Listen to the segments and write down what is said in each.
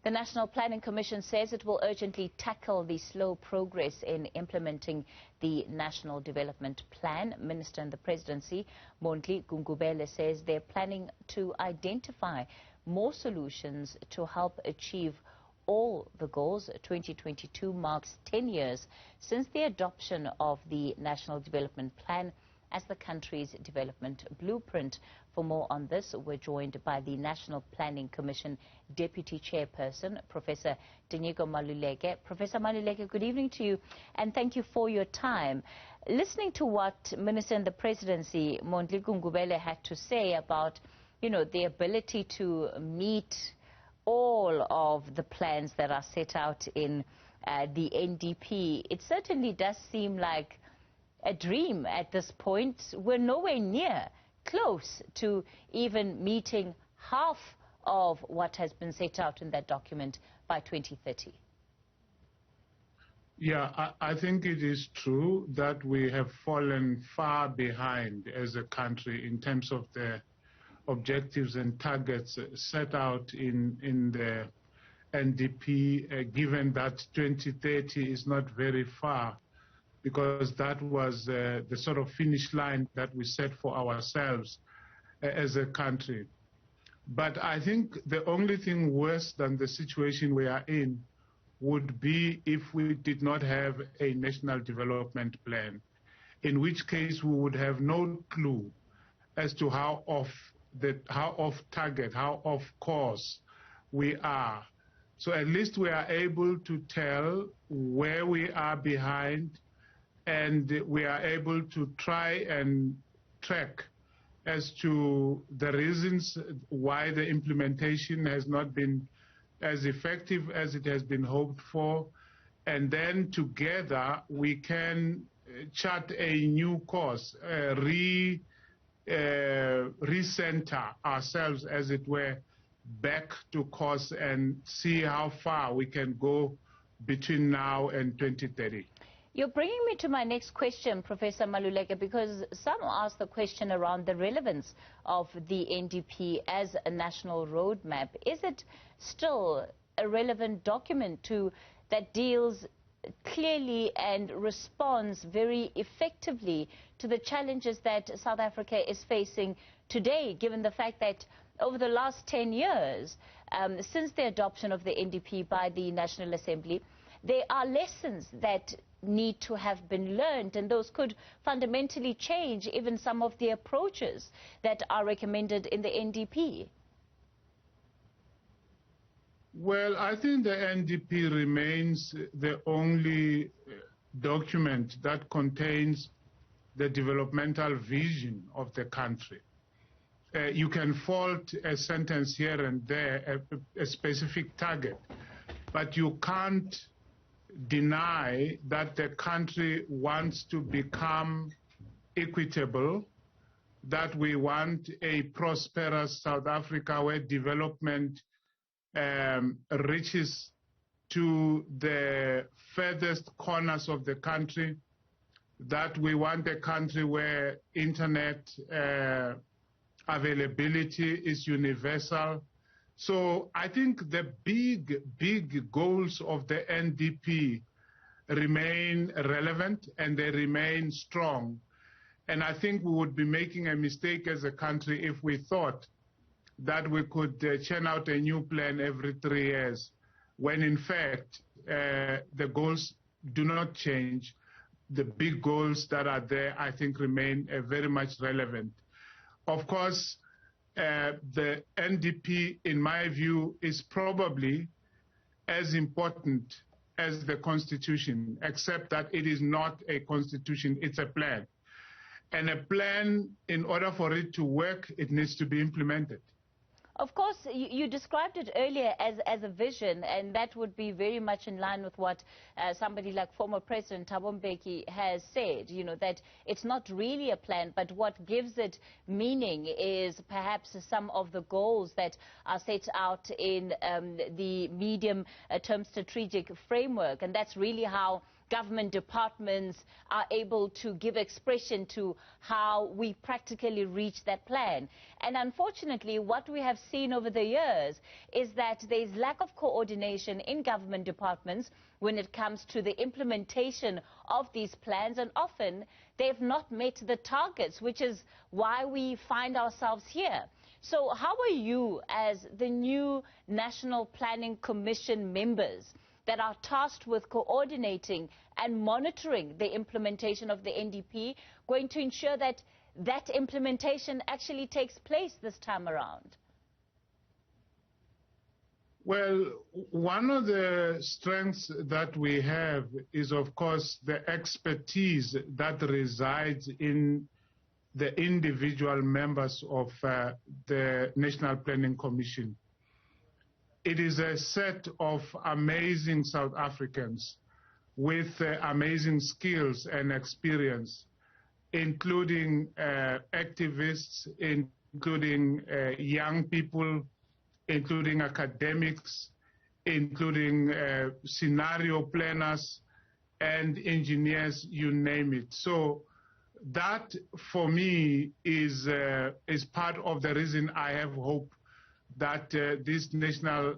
The National Planning Commission says it will urgently tackle the slow progress in implementing the National Development Plan. Minister in the Presidency, Mondli Gungubele, says they're planning to identify more solutions to help achieve all the goals. 2022 marks 10 years since the adoption of the National Development Plan as the country's development blueprint. For more on this, we're joined by the National Planning Commission Deputy Chairperson, Professor Tinyiko Maluleke. Professor Maluleke, good evening to you, and thank you for your time. Listening to what Minister in the Presidency, Mondli Gungubele, had to say about, the ability to meet all of the plans that are set out in the NDP, it certainly does seem like a dream at this point. We're nowhere near close to even meeting half of what has been set out in that document by 2030. Yeah, I think it is true that we have fallen far behind as a country in terms of the objectives and targets set out in the NDP, given that 2030 is not very far, because that was the sort of finish line that we set for ourselves as a country. But I think the only thing worse than the situation we are in would be if we did not have a national development plan, in which case we would have no clue as to how off target, how off course we are. So at least we are able to tell where we are behind, and we are able to try and track as to the reasons why the implementation has not been as effective as it has been hoped for. And then together we can chart a new course, recenter ourselves, as it were, back to course and see how far we can go between now and 2030. You're bringing me to my next question, Professor Maluleke, because some ask the question around the relevance of the NDP as a national roadmap. Is it still a relevant document that deals clearly and responds very effectively to the challenges that South Africa is facing today, given the fact that over the last 10 years, since the adoption of the NDP by the National Assembly, there are lessons that need to have been learned, and those could fundamentally change even some of the approaches that are recommended in the NDP? Well, I think the NDP remains the only document that contains the developmental vision of the country. You can fault a sentence here and there, a specific target, but you can't deny that the country wants to become equitable, that we want a prosperous South Africa where development reaches to the furthest corners of the country, that we want a country where internet availability is universal. So I think the big goals of the NDP remain relevant and they remain strong. And I think we would be making a mistake as a country if we thought that we could churn out a new plan every 3 years, when in fact the goals do not change. The big goals that are there, I think, remain very much relevant. Of course, the NDP, in my view, is probably as important as the Constitution, except that it is not a Constitution, it's a plan. And a plan, in order for it to work, it needs to be implemented. Of course, you described it earlier as a vision, and that would be very much in line with what somebody like former President Thabo Mbeki has said, that it's not really a plan, but what gives it meaning is perhaps some of the goals that are set out in the medium-term strategic framework. And that's really how government departments are able to give expression to how we practically reach that plan. And unfortunately, what we have seen over the years is that there is lack of coordination in government departments when it comes to the implementation of these plans, and often they've not met the targets, which is why we find ourselves here. So how are you, as the new National Planning Commission members that are tasked with coordinating and monitoring the implementation of the NDP, going to ensure that that implementation actually takes place this time around? Well, one of the strengths that we have is, of course, the expertise that resides in the individual members of the National Planning Commission. It is a set of amazing South Africans with amazing skills and experience, including activists, including young people, including academics, including scenario planners and engineers, you name it. So that, for me, is part of the reason I have hope that this National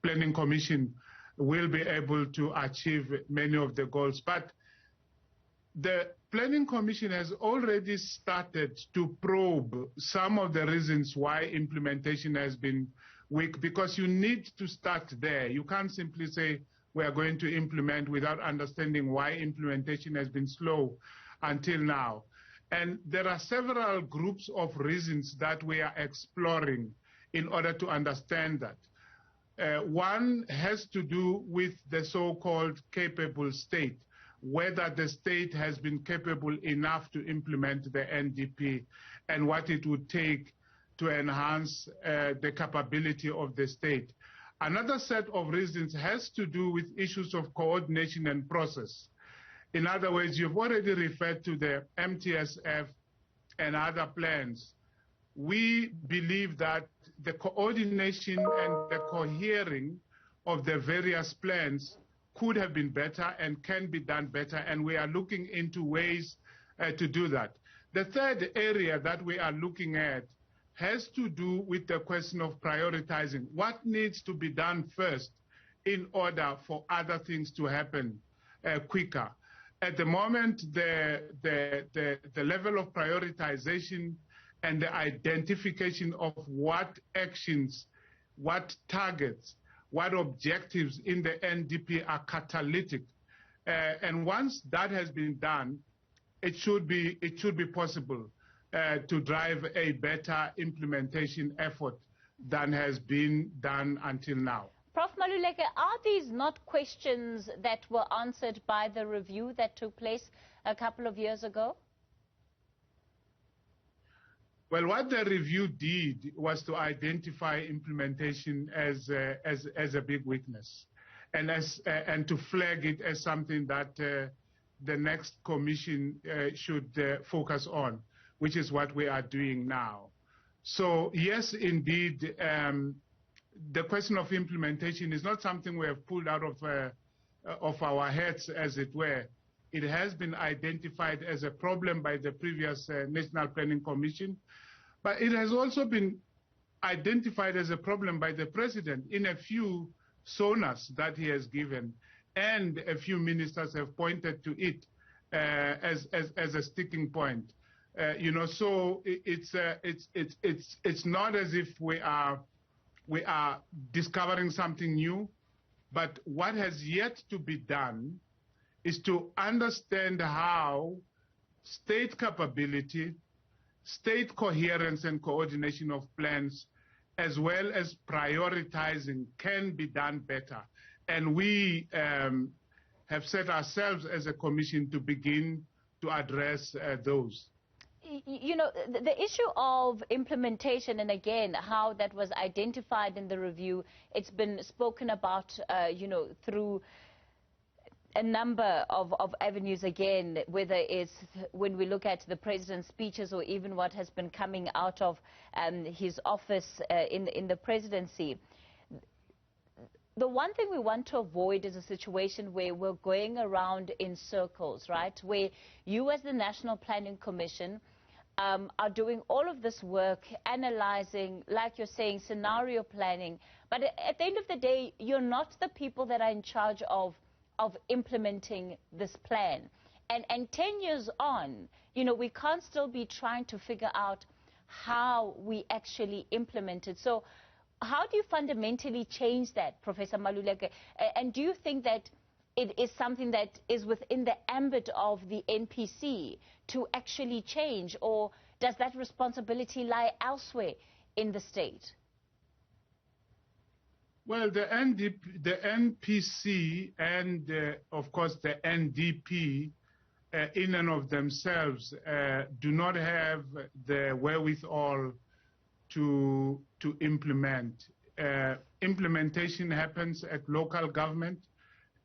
Planning Commission will be able to achieve many of the goals. But the Planning Commission has already started to probe some of the reasons why implementation has been weak, because you need to start there. You can't simply say we are going to implement without understanding why implementation has been slow until now. And there are several groups of reasons that we are exploring in order to understand that. One has to do with the so-called capable state, whether the state has been capable enough to implement the NDP and what it would take to enhance the capability of the state. Another set of reasons has to do with issues of coordination and process. In other words, you've already referred to the MTSF and other plans. We believe that the coordination and the cohering of the various plans could have been better and can be done better, and we are looking into ways to do that. The third area that we are looking at has to do with the question of prioritizing. What needs to be done first in order for other things to happen quicker? At the moment, the level of prioritization and the identification of what actions, what targets, what objectives in the NDP are catalytic. And once that has been done, it should be possible to drive a better implementation effort than has been done until now. Prof. Maluleke, are these not questions that were answered by the review that took place a couple of years ago? Well, what the review did was to identify implementation as a big weakness, and to flag it as something that the next commission should focus on, which is what we are doing now. So yes, indeed, the question of implementation is not something we have pulled out of our heads, as it were. It has been identified as a problem by the previous National Planning Commission, but it has also been identified as a problem by the President in a few sonas that he has given, and a few ministers have pointed to it as a sticking point. So it's not as if we are discovering something new, but what has yet to be done is to understand how state capability, state coherence and coordination of plans, as well as prioritizing, can be done better. And we have set ourselves as a commission to begin to address those. You know, the issue of implementation, and again, how that was identified in the review, it's been spoken about, through a number of avenues, again, whether it's when we look at the President's speeches or even what has been coming out of his office in the presidency. the one thing we want to avoid is a situation where we're going around in circles, right? Where you as the National Planning Commission are doing all of this work, analyzing, like you're saying, scenario planning. But at the end of the day, you're not the people that are in charge of implementing this plan. And 10 years on, you know, we can't still be trying to figure out how we actually implement it. So how do you fundamentally change that, Professor Maluleke? And do you think that it is something that is within the ambit of the NPC to actually change, or does that responsibility lie elsewhere in the state? Well, the NPC and, of course, the NDP in and of themselves do not have the wherewithal to implement. Implementation happens at local government.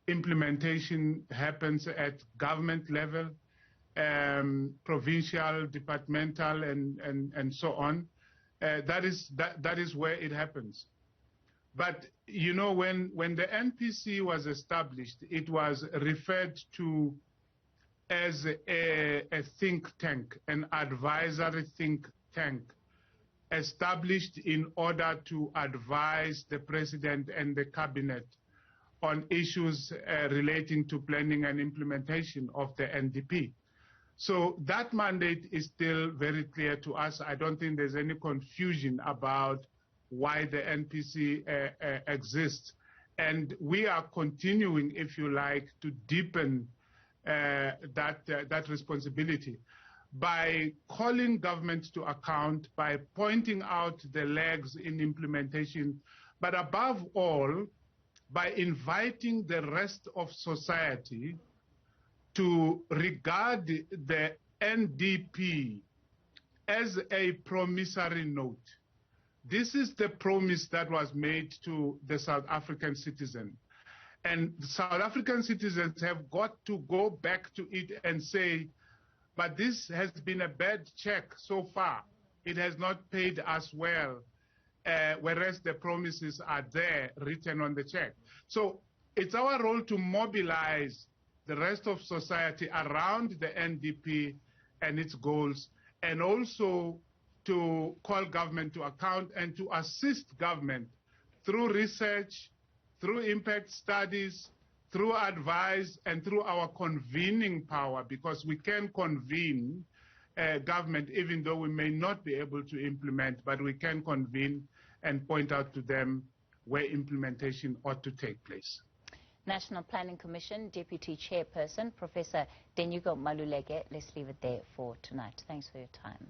Implementation happens at government level, provincial, departmental, and so on. That is where it happens. But you know, when the NPC was established, it was referred to as a think tank, an advisory think tank, established in order to advise the president and the cabinet on issues relating to planning and implementation of the NDP. So that mandate is still very clear to us. I don't think there's any confusion about why the NPC exists. And we are continuing, if you like, to deepen that responsibility by calling government to account, by pointing out the lags in implementation, but above all, by inviting the rest of society to regard the NDP as a promissory note. This is the promise that was made to the South African citizen. And South African citizens have got to go back to it and say, but this has been a bad check so far. It has not paid us well. Whereas the promises are there written on the check. So it's our role to mobilize the rest of society around the NDP and its goals, and also to call government to account and to assist government through research, through impact studies, through advice, and through our convening power, because we can convene government even though we may not be able to implement, but we can convene and point out to them where implementation ought to take place. National Planning Commission Deputy Chairperson, Professor Tinyiko Maluleke, let's leave it there for tonight. Thanks for your time.